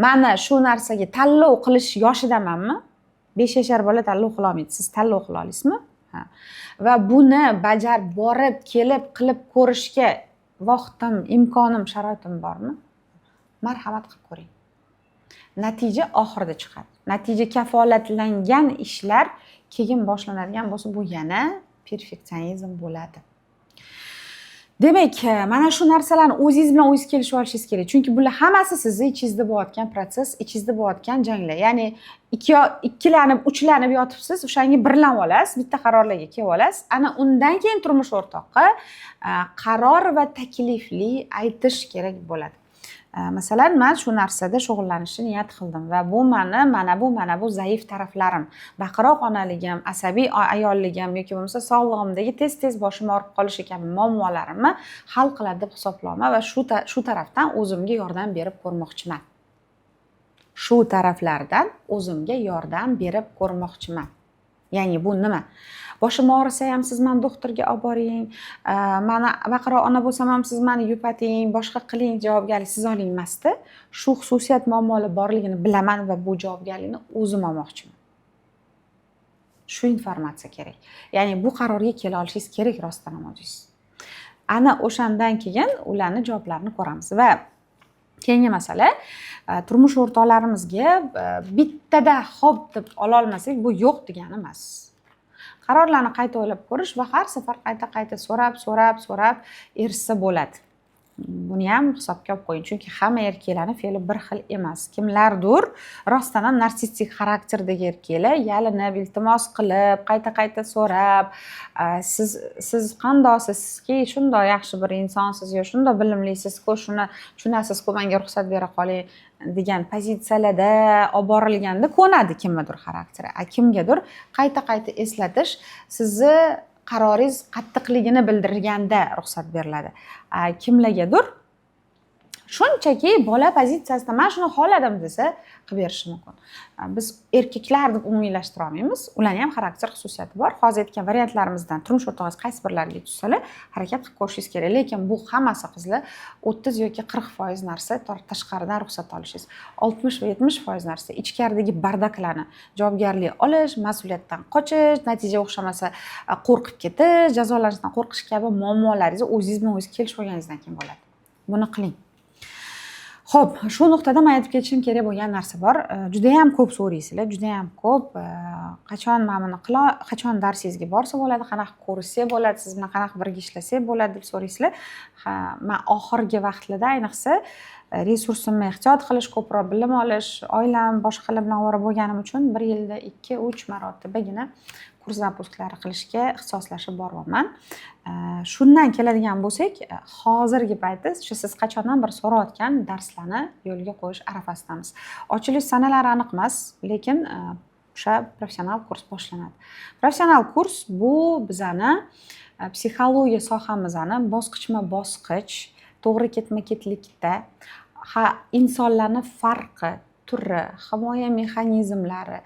Mana shu narsaga tanlov qilish yoshidamanmi? 5 yashar bola tanlov qila olmaydi. Siz tanlov qila olasizmi? Ha. Va buni bajarib borib, kelib qilib ko'rishga vaqtim, imkonim, sharoitim bormi? Marhamat qilib ko'ring. Natija oxirida chiqadi. Natija kafolatlangan ishlar keyin boshlanadigan bo'lsa, bu yana perfeksionizm bo'ladi. Demak, mana shu narsalarni o'zingiz bilan o'zingiz kelishib olishingiz kerak. Chunki bular hammasi sizni ichingizda bo'layotgan proses, ichingizda bo'layotgan janglar. Ya'ni ikkilanib, uchlanib yotibsiz, o'shanga birlanib olasiz, bitta qarorlarga kelib olasiz. Ana undan keyin turmush o'rtoqqa qaror va taklifli aytish kerak bo'ladi. Masalan, men shu narsada shug'ullanishni niyat qildim va bu mana bu zaif taraflarim. Baqiroq onaligim, asabiy ayolligim yoki bo'lmasa sog'lig'imdagi tez boshim og'rib qolishi kabi muammolarimni hal qiladi deb hisoblayman va shu tarafdan o'zimga yordam berib ko'rmoqchiman. Shu taraflardan o'zimga yordam berib ko'rmoqchiman. Ya'ni bu nima? Boshim og'risa ham siz meni doktorga olib boring, meni baqiroq ona bo'lsam ham siz meni yupating, boshqa qiling, javobgarlik siz oling emasda, shu xususiyat muammolar borligini bilaman va bu javobgarlikni o'zim olmoqchiman. Shu informatsiya kerak. Ya'ni bu qarorga kela olishingiz kerak rostdan ham o'zingiz. Ana o'shandan keyin ularning javoblarini ko'ramiz va keyingi masala, turmush o'rtoqlarimizga bittada xo'p deb ola olmasak, bu yo'q degani emas. Qarorlarni qayta o'ylab ko'rish va har safar qayta so'rab erishsa bo'ladi. Buni ham hisobga olib qo'ying, chunki hamma erkaklarning fe'li bir xil emas. Kimlardir rostdan ham narsistik xarakterdagi erkaklar yalinib, iltimos qilib, qayta so'rab, siz qandoqsiz, sizki shunday yaxshi bir insonsiz, yo shunday bilimlisiz-ku, shuni tushunasiz-ku, menga ruxsat bera qoling degan pozitsiyalarda olib borilganda ko'nadi kimgadir xarakteri. Kimgadir qayta eslatish sizni qaroringiz qattiqligini bildirganda ruxsat beriladi. Kimlargadir shunchaki bola pozitsiyasida men shuni xohladim desa qilib berishi mumkin. Biz erkaklar deb umumiylashtirib olmaymiz. Ularning ham xarakter xususiyati bor. Hozir aytgan variantlarimizdan turmush o'rtog'ingiz qaysi birlariga tushsalar, harakat qilib ko'rishingiz kerak. Lekin bu hammasi qizlar 30 yoki 40% narsa tashqaridan ruxsat olishingiz, 60 va 70% narsa ichkaridagi bardaklarni javobgarlik olish, mas'uliyatdan qochish, natija o'xshamasa qo'rqib ketish, jazolanishdan qo'rqish kabi muammolaringiz o'zingiz bilan o'zingiz kelishib olganingizdan keyin bo'ladi. Buni qiling. Xo'p, shu nuqtada men aytib ketishim kerak bo'lgan narsa bor. Juda ham ko'p so'raysizlar, juda ham ko'p. Qachon men buni qachon darsingizga borsa bo'ladi, qanaqa ko'rishsa bo'ladi, siz bilan qanaqa birga ishlasak bo'ladi deb so'raysizlar. Men oxirgi vaqtlarda ayniqsa resursimni ehtiyot qilish, ko'proq bilim olish, oilam, boshqalar bilan ovora bo'lganim uchun bir yilda 2-3 marotibagina kurs zapusklari qilishga ixtisoslashib boryapman. Shundan keladigan bo'lsak, hozirgi paytda siz qachondan bir so'rayotgan darslarni yo'lga qo'yish arafasidamiz. Ochilish sanalari aniq emas, lekin o'sha professional kurs boshlanadi. Professional kurs bu bizani psixologiya sohamizni bosqichma-bosqich, to'g'ri ketma-ketlikda insonlarning farqi, turi, himoya mexanizmlari,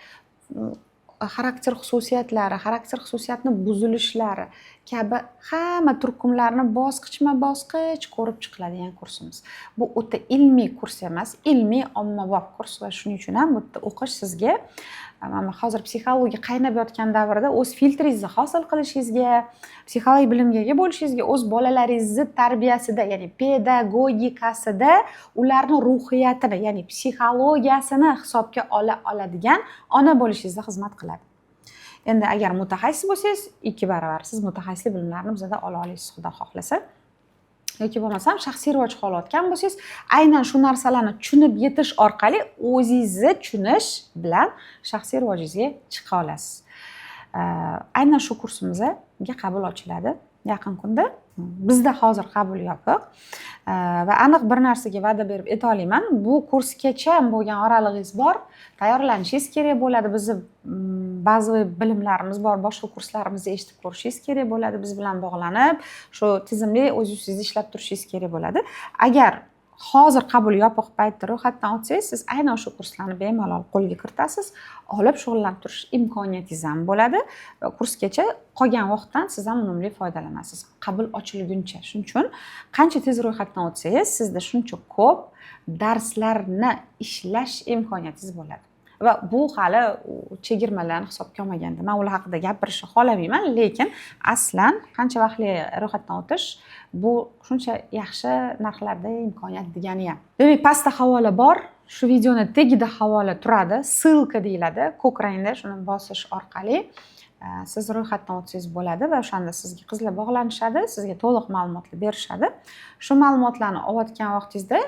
xarakter xususiyatlari, xarakter xususiyatini buzilishlari kabi hamma turkumlarni bosqichma-bosqich ko'rib chiqiladigan kursimiz. Bu o'ta ilmiy kurs emas, ilmiy ommabop kurs va shuning uchun ham bu yerda o'qish sizga mana hozir psixologiya qaynab yotgan davrda o'z filtringizni hosil qilishingizga, psixologik bilimga ega bo'lishingizga, o'z bolalaringizni tarbiyasida, ya'ni pedagogikasida ularning ruhiyatini, ya'ni psixologiyasini hisobga ola oladigan ona bo'lishingizga xizmat qiladi. Endi agar mutaxassis bo'lsangiz, 2 baravar siz mutaxassislik bilimlarini bizdan ola olasiz, xudo xohlasa. Yoki bo'lmasam shaxsiy rivoj qilayotgan bo'lsangiz, aynan shu narsalarni tushunib yetish orqali o'zingizni tushunish bilan shaxsiy rivojingizga chiqa olasiz. Aynan shu kursimizga qabul ochiladi yaqin kunda. Bizda hozir qabul yopiq. Va aniq bir narsaga va'da berib ayta olaman, bu kursgacha bo'lgan oralig'ingiz bor, tayyorlanishingiz kerak bo'ladi. Bizni ba'zi bilimlarimiz bor, boshqa kurslarimizni eshitib ko'rishingiz kerak bo'ladi, biz bilan bog'lanib, shu tizimli o'zingizni ishlab turishingiz kerak bo'ladi. Agar hozir qabul yopiq paytda ro'yxatdan o'tsangiz, siz aynan shu kurslarni bemalol qo'lga kiritasiz, olib shug'ullanib turish imkoniyatingiz ham bo'ladi. Kursgacha qolgan vaqtdan siz ham unumli foydalanasiz. Qabul ochilguncha. Shuning uchun qancha tez ro'yxatdan o'tsangiz, sizda shuncha ko'p darslarni ishlash imkoniyatingiz bo'ladi. Va bu hali chegirmalarni hisobga olmaganda. Men ular haqida gapirishni xohlamayman, lekin aslan qancha vaqtli ro'yxatdan o'tish bu shuncha yaxshi narxlarda imkoniyat degani ham. Demak, pastda havola bor. Shu videoni tagida havola turadi, ссылка deyiladi. Ko'k rangda shuni bosish orqali siz ro'yxatdan o'tsangiz bo'ladi va o'shanda sizga qizlar bog'lanishadi, sizga to'liq ma'lumotlar berishadi. Shu ma'lumotlarni olayotgan vaqtingizda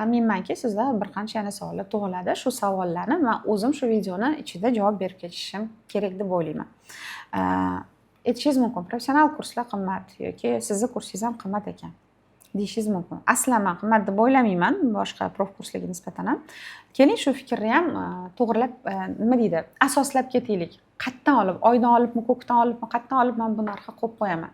aminmanki, sizda bir qancha yana savollar tug'iladi. Shu savollarni men o'zim shu videoni ichida javob berib ketishim kerak deb o'ylayman. Aytishingiz mumkin, professional kurslar qimmat yoki sizni kursingiz ham qimmat ekan deyishingiz mumkin. Aslan men qimmat deb o'ylamayman, boshqa prof kurslarga nisbatan ham. Keling shu fikrni ham to'g'rilab, nima deydi, asoslab ketaylik. Qayerdan olib, oydan olibmi, ko'kdan olibmi, qayerdan olib men bu narxga qo'yib qo'yaman.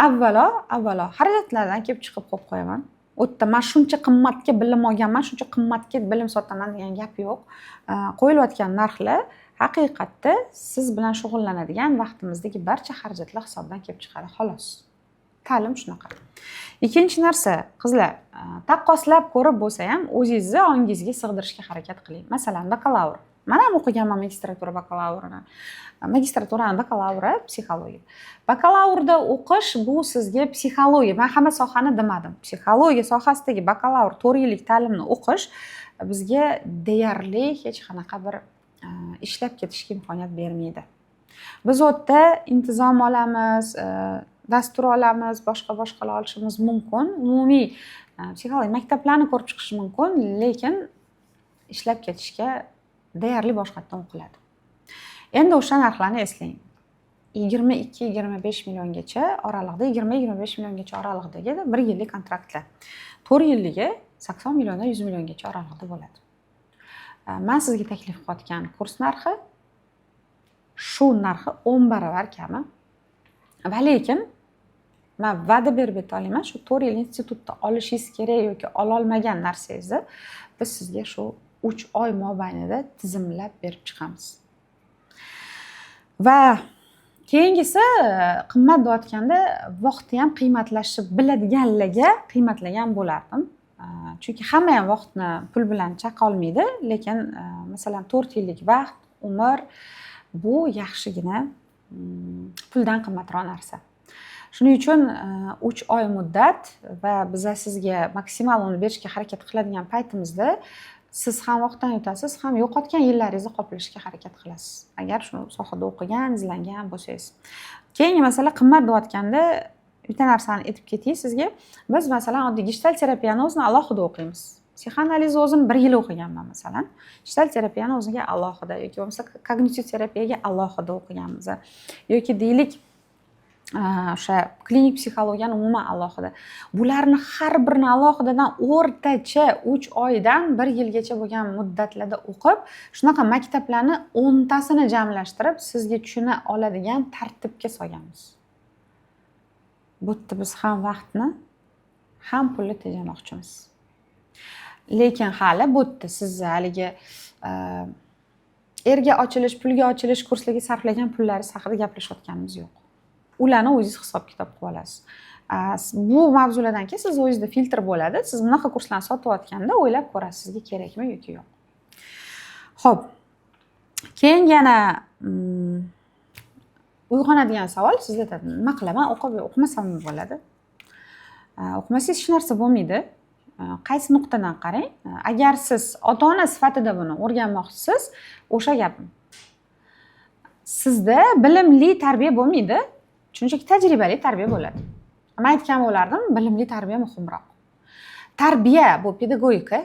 Avvalo xarajatlardan kelib chiqib qo'yib qo'yaman. U yerda men shuncha qimmatga bilim olganman, shuncha qimmatga bilim sotaman degan gap yo'q. Qo'yilayotgan narxlar haqiqatda siz bilan shug'ullanadigan vaqtimizdagi barcha xarajatlar hisobidan kelib chiqadi, xolos. Ta'lim shunaqa. Ikkinchi narsa, qizlar, taqqoslab ko'rib bo'lsa ham o'zingizni ongingizga sig'dirishga harakat qiling. Masalan, bakalavr. Men ham o'qiganman magistratura bakalavrini. Magistraturani bakalavri psixologiya. Bakalavrda o'qish bu sizga psixologiya. Men hamma sohani demadim. Psixologiya sohasidagi bakalavr 4 yillik ta'limni o'qish bizga deyarli hech qanaqa bir ishlab ketishga imkoniyat bermaydi. Biz u yerda intizom olamiz, dastur olamiz, boshqalar olishimiz mumkin. Umumiy psixologiya maktablarni ko'rib chiqish mumkin, lekin ishlab ketishga deyarli boshqatdan o'qiladi. Endi o'sha narxlarni eslang. 22-25 milliongacha oralig'da, 20-25 milliongacha oralig'dagi 1 yillik kontraktlar. 4 yilligi 80 milliondan 100 milliongacha oralig'da bo'ladi. Men sizga taklif qilayotgan kurs narxi shu narxi 10 baravar kami. Va lekin Men va'da berib aytaman, shu 4 yil institutda olishingiz kerak yoki ololmagan narsangizni biz sizga shu 3 oy mobaynida tizimlab berib chiqamiz. Va keyingisi qimmat deyotganda vaqtni ham qiymatlashni biladiganlarga qiymatlagan bo'lardim. Chunki hamma ham vaqtni pul bilan chaqa olmaydi, lekin masalan 4 yillik vaqt, umr bu yaxshigina puldan qimmatroq narsa. Shuning uchun 3 oy muddat va biz sizga maksimal uni berishga harakat qiladigan paytimizda siz ham vaqtdan yutasiz, ham yo'qotgan yillaringizni qoplashga harakat qilasiz. Agar shu sohada o'qigan, izlangan bo'lsangiz. Keyingi masala qimmat deyotganda bitta narsani aytib ketay sizga. Biz masalan oddiy gestalt terapiyani o'zini alohida o'qiymiz. Psixoanalizni o'zini 1 yil o'qiganman masalan. Gestalt terapiyani o'ziga alohida yoki bo'lmasa kognitiv terapiyaga alohida o'qiganmiz. Yoki deylik o'sha klinik psixologiyani umuman alohida. Bularni har birini alohidadan o'rtacha 3 oydan 1 yilgacha bo'lgan muddatlarda o'qib, shunaqa maktablarni 10 tasini jamlashtirib sizga tushuna oladigan tartibga solganmiz. Bu yerda biz ham vaqtni, ham pulni tejamoqchimiz. Lekin hali bu yerda siz haligi erga ochilish, pulga ochilish kurslariga sarflagan pullaringiz haqida gaplashayotganimiz yo'q. Ularni o'zingiz hisob-kitob qilib olasiz. Bu mavzulardan keyin siz o'zingizda filtr bo'ladi. Siz bunaqa kurslarni sotayotganda o'ylab ko'rasiz, sizga kerakmi yoki yo'q. Xo'p. Keyin yana uyg'onadigan savol sizda aytadi, nima qilaman, o'qimasam nima bo'ladi? O'qimasangiz hech narsa bo'lmaydi. Qaysi nuqtadan qarang? Agar siz ota-ona sifatida buni o'rganmoqchisiz, o'sha gapim. Sizda bilimli tarbiya bo'lmaydi, shunchaki tajribali tarbiya bo'ladi. Men aytgan bo'lardim, bilimli tarbiya muhimroq. Tarbiya bu pedagogika,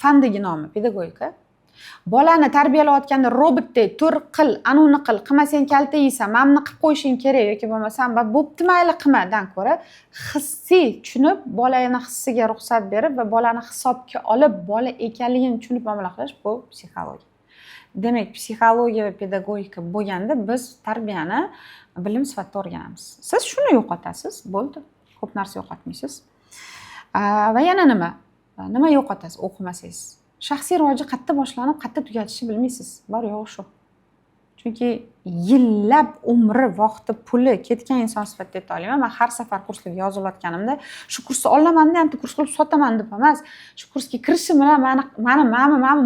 fandagi nomi pedagogika. Bolani tarbiyalayotganda robotdek tur qil, anuni qil, qilmasang kalta yeysan, mamni qilib qo'yishing kerak yoki bo'lmasam bo'pti mayli qilmadan ko'ra hissiy tushunib, bolani hissiga ruxsat berib va bolani hisobga olib, bola ekanligini tushunib muomala qilish bu psixologiya. Demak, psixologiya va pedagogika bo'lganda biz tarbiyani bilim sifatida o'rganamiz. Siz shuni yo'qotasiz, bo'ldi. Ko'p narsa yo'qotmaysiz. Va yana nima? Nima yo'qotasiz o'qimasangiz? Shaxsiy rivoji qayerda boshlanib, qayerda tugatishni bilmaysiz. Bor yo'q shu. Chunki yillab umri, vaqti, puli ketgan inson sifatida ayta olaman. Men har safar kurslarga yozilayotganimda shu kursni olaman-da, anti kurs qilib sotaman deb emas. Shu kursga kirishim bilan mani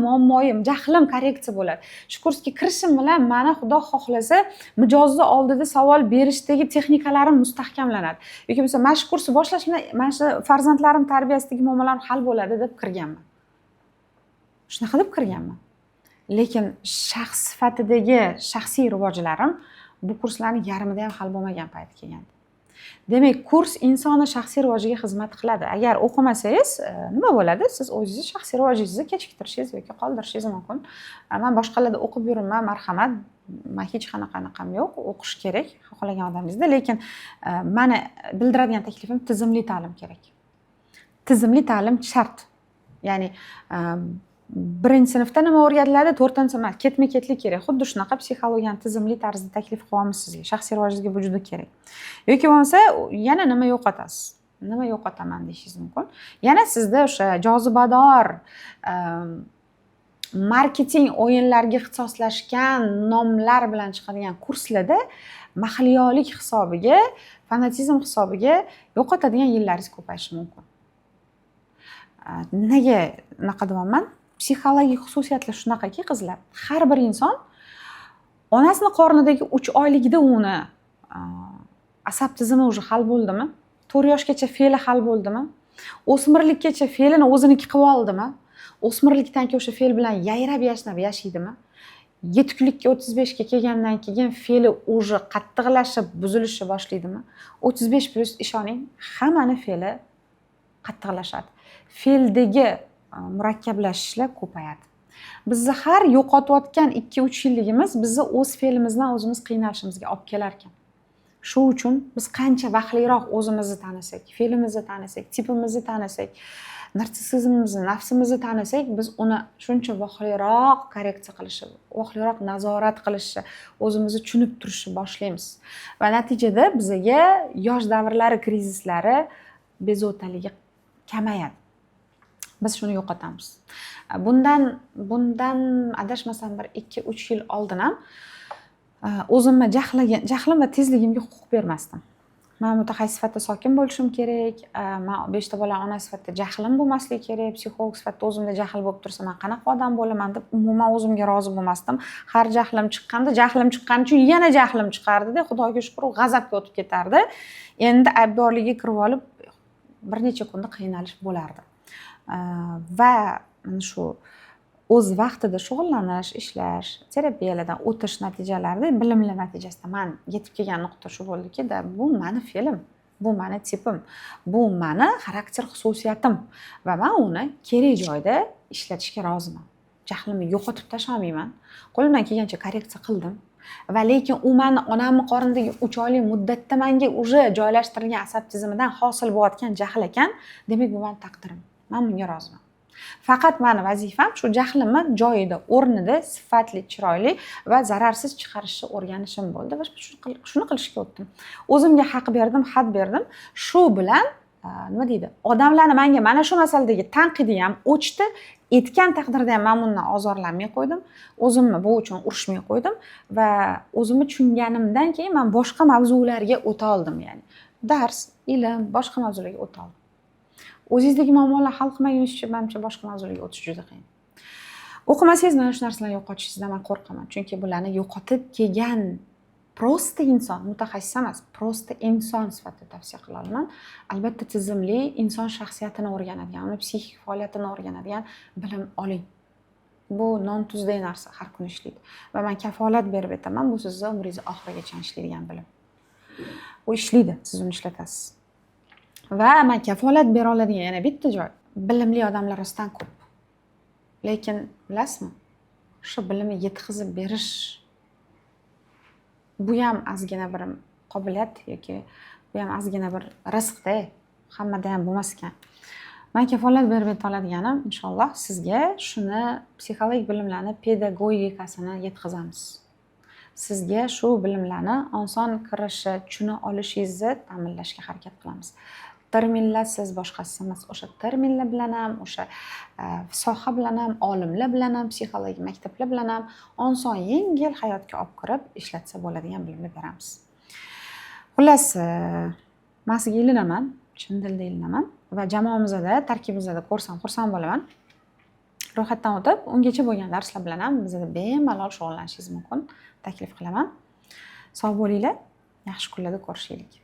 muammoyim, jahlim korreksiya bo'ladi. Shu kursga kirishim bilan meni Xudo xohlasa mijozni oldida savol berishdagi texnikalarim mustahkamlanadi. Yoki bo'lmasa mana shu kursni boshlash bilan mana shu farzandlarim tarbiyasidagi muammolarim hal bo'ladi deb kirganman. Shunaqa deb kirganman. Lekin shaxs sifatidagi shaxsiy rivojlarim bu kurslarning yarmida ham hal bo'lmagan payt kelgandi. Demak, kurs insonni shaxsiy rivojiga xizmat qiladi. Agar o'qimasangiz, nima bo'ladi? Siz o'zingiz shaxsiy rivojingizni kechiktirishingiz yoki qoldirishingiz mumkin. Men boshqalarda o'qib yuribman, marhamat. Men hech qanaqam yo'q, o'qish kerak xohlagan odamingizda, lekin meni bildiradigan taklifim tizimli ta'lim kerak. Tizimli ta'lim shart. Ya'ni 1-sinfda nima o'rgatiladi, 4-sinfda ketma-ketlik kerak. Xuddi shunaqa psixologiyani tizimli tarzda taklif qilamiz sizga. Shaxsiy rivojingizga bu juda kerak. Yoki bo'lmasa, yana nima yo'qotasiz? Nima yo'qotaman deyishingiz mumkin. Yana sizda o'sha jozibador marketing o'yinlariga ixtisoslashgan nomlar bilan chiqadigan kurslarda mahliyolik hisobiga, fanatizm hisobiga yo'qotadigan yillaringiz ko'payishi mumkin. Nega unaqa deyapman? Psixologik xususiyatlar shunaqaki qizlar. Har bir inson onasini qornidagi 3 oyligida uni asab tizimi уже hal bo'ldimi? 4 yoshgacha fe'li hal bo'ldimi? O'smirlikkacha fe'lini o'ziniki qilib oldimi? O'smirlikdan keyin o'sha fe'l bilan yayrab yashaydimi? Yetuklikka 35 ga kelgandan keyin fe'li уже qattiqlashib, buzilishni boshlaydimi? 35+ ishoning, hammani fe'li qattiqlashadi. Fe'ldagi murakkablashishlar ko'payadi. Bizni har yo'qotayotgan 2-3 yilligimiz bizni o'z fe'limizdan o'zimiz qiynalishimizga olib kelar ekan. Shu uchun biz qancha vaqtliroq o'zimizni tanisak, fe'limizni tanisak, tipimizni tanisak, narsissizmimizni, nafsimizni tanisak, biz uni shuncha vohaliroq korreksiya qilishni, vohaliroq nazorat qilishni, o'zimizni tushunib turishni boshlaymiz. Va natijada bizga yosh davrlari krizislari bezovtaligi kamayadi. Biz shuni yo'qotamiz. Bundan adashmasam bir 2-3 yil oldin ham o'zimni jahlim va tezligimga huquq bermasdim. Men mutaxassis sifatida sokin bo'lishim kerak, men 5 ta bola ona sifatida jahlim bo'lmasligi kerak, psixolog sifatida o'zimda jahl bo'lib tursa men qanaqa odam bo'laman deb umuman o'zimga rozi bo'lmasdim. Har jahlim chiqqani uchun yana jahlim chiqardi-da, Xudoga shukr, u g'azabga o'tib ketardi. Endi aybdorligiga kirib olib bir necha kunda qiynalish bo'lardi. Va mana shu o'z vaqtida shug'ullanish, ishlash, terapiyalardan o'tish natijalarida, bilimlar natijasida men yetib kelgan nuqta shu bo'ldiki, bu meni fe'lim, bu meni tipim, bu meni xarakter xususiyatim va men uni kerak joyda ishlatishga roziman. Jahlimni yo'qotib tashlamayman. Qo'limdan kelgancha korreksiya qildim. Va lekin u meni onamning qornidagi 3 oylik muddatda menga уже joylashtirilgan asab tizimidan hosil bo'layotgan jahl ekan, demak bu mening taqdirim. Men bunga roziman. Faqat meni vazifam shu jahlimni joyida, o'rnida, sifatli, chiroyli va zararsiz chiqarishni o'rganishim bo'ldi va shuni qilishga o'tdim. O'zimga haq berdim, had berdim. Shu bilan nima deydi? Odamlarni menga mana shu masaladagi tanqidi ham o'chdi. Etgan taqdirda ham men bundan ozorlanmay qo'ydim. O'zimni bu uchun urushmay qo'ydim va o'zimni tushunganimdan keyin men boshqa mavzularga o'ta oldim, ya'ni dars, ilm, boshqa mavzularga o'ta oldim. O'zingizdagi muammolar hal qilmaguningizcha uchun menimcha boshqa mavzularga o'tish juda qiyin. O'qimasangiz mana shu narsalarni yo'qotishingizdan men qo'rqaman. Chunki bularni yo'qotib kelgan prosta inson, mutaxassis emas, prosta inson sifatida tavsiya qila olaman. Albatta tizimli inson shaxsiyatini o'rganadigan, uni psixik faoliyatini o'rganadigan bilim oling. Bu non tuzday narsa, har kuni ishlaydi. Va men kafolat berib aytaman, bu sizni umringiz oxirigacha ishlaydigan bilim. U ishlaydi, siz uni ishlatasiz. Va men kafolat bera oladigan yana bitta joy, bilimli odamlar rostdan ko'p. Lekin bilasizmi? Shu bilimni yetkazib berish bu ham ozgina bir qobiliyat yoki bu ham ozgina bir rizqda, hammada ham bo'lmas ekan. Men kafolat berib ayta oladiganim, inshaalloh sizga shuni psixologik bilimlarni pedagogikasini yetkazamiz. Sizga shu bilimlarni oson kirishi, tushuna olishingizni ta'minlashga harakat qilamiz. Terminlar siz boshqasi emas, o'sha terminlar bilan ham, o'sha soha bilan ham, olimlar bilan ham, psixologik maktablar bilan ham oson, yengil hayotga olib kirib ishlatsa bo'ladigan bilimni beramiz. Xullas, men sizga ilinaman, chin dilda ilinaman va jamoamizda, tarkibimizda ko'rsam xursand bo'laman. Ro'yxatdan o'tib, ungacha bo'lgan darslar bilan ham bizda bemalol shug'ullanishingiz mumkin, taklif qilaman. Sog' bo'linglar, yaxshi kunlarda ko'rishaylik.